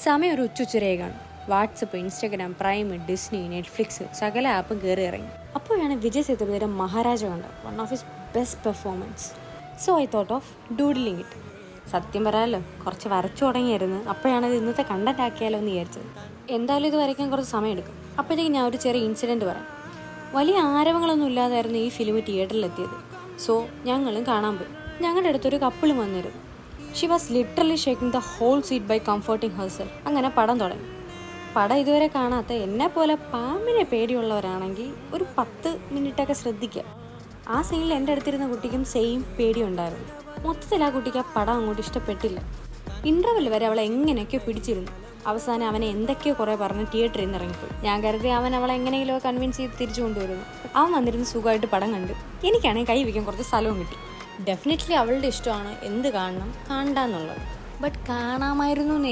സമയം ഒരു ഉച്ചരേഖയാണ്. WhatsApp, Instagram, Prime, Disney, Netflix സകല ആപ്പും കയറി ഇറങ്ങി. അപ്പോഴാണ് വിജയ് സേതുപതിയുടെ മഹാരാജ കണ്ടത്. One of his best performance. So I thought of doodling it. സത്യം പറയാമല്ലോ, കുറച്ച് വരച്ചു തുടങ്ങിയായിരുന്നു. അപ്പോഴാണ് ഇത് ഇന്നത്തെ കണ്ടന്റ് ആക്കിയാലോ എന്ന് വിചാരിച്ചത്. എന്തായാലും ഇത് വരയ്ക്കാൻ കുറച്ച് സമയം എടുക്കും. അപ്പോഴത്തേക്ക് ഞാൻ ഒരു ചെറിയ ഇൻസിഡൻറ്റ് പറയാം. വലിയ ആരവങ്ങളൊന്നും ഇല്ലാതായിരുന്നു ഈ ഫിലിം തിയേറ്ററിലെത്തിയത്. സോ ഞങ്ങളും കാണാൻ പോയി. ഞങ്ങളുടെ അടുത്തൊരു കപ്പിളും വന്നിരുന്നു. She was literally shaking the whole seat by comforting herself. അങ്ങനെ പടം തുടങ്ങി. പടം ഇതുവരെ കാണാത്ത എന്നെ പോലെ പാമ്പിനെ പേടിയുള്ളവരാണെങ്കിൽ ഒരു 10 മിനിറ്റൊക്കെ ശ്രദ്ധിക്കുക. ആ സീനിൽ എൻ്റെ അടുത്തിരുന്ന കുട്ടിക്കും സെയിം പേടിയുണ്ടായിരുന്നു. മൊത്തത്തിൽ ആ കുട്ടിക്ക് ആ പടം അങ്ങോട്ട് ഇഷ്ടപ്പെട്ടില്ല. ഇൻ്റർവെൽ വരെ അവളെ എങ്ങനെയൊക്കെയോ പിടിച്ചിരുന്നു. അവസാനം അവനെ എന്തൊക്കെയോ കുറേ പറഞ്ഞ് തിയേറ്ററിൽ നിന്ന് ഇറങ്ങിപ്പോയി. ഞാൻ കരുതി അവൻ അവളെ എങ്ങനെയെങ്കിലും കൺവിൻസ് ചെയ്ത് തിരിച്ചു കൊണ്ടുവരുന്നു. അവൻ വന്നിരുന്ന് സുഖമായിട്ട് പടം കണ്ട്. എനിക്കാണെങ്കിൽ കൈ വയ്ക്കാൻ കുറച്ച് സ്ഥലവും കിട്ടി. ഡെഫിനറ്റ്ലി അവളുടെ ഇഷ്ടമാണ് എന്ത് കാണണം കാണണ്ടെന്നുള്ളത്. ബട്ട് കാണാമായിരുന്നു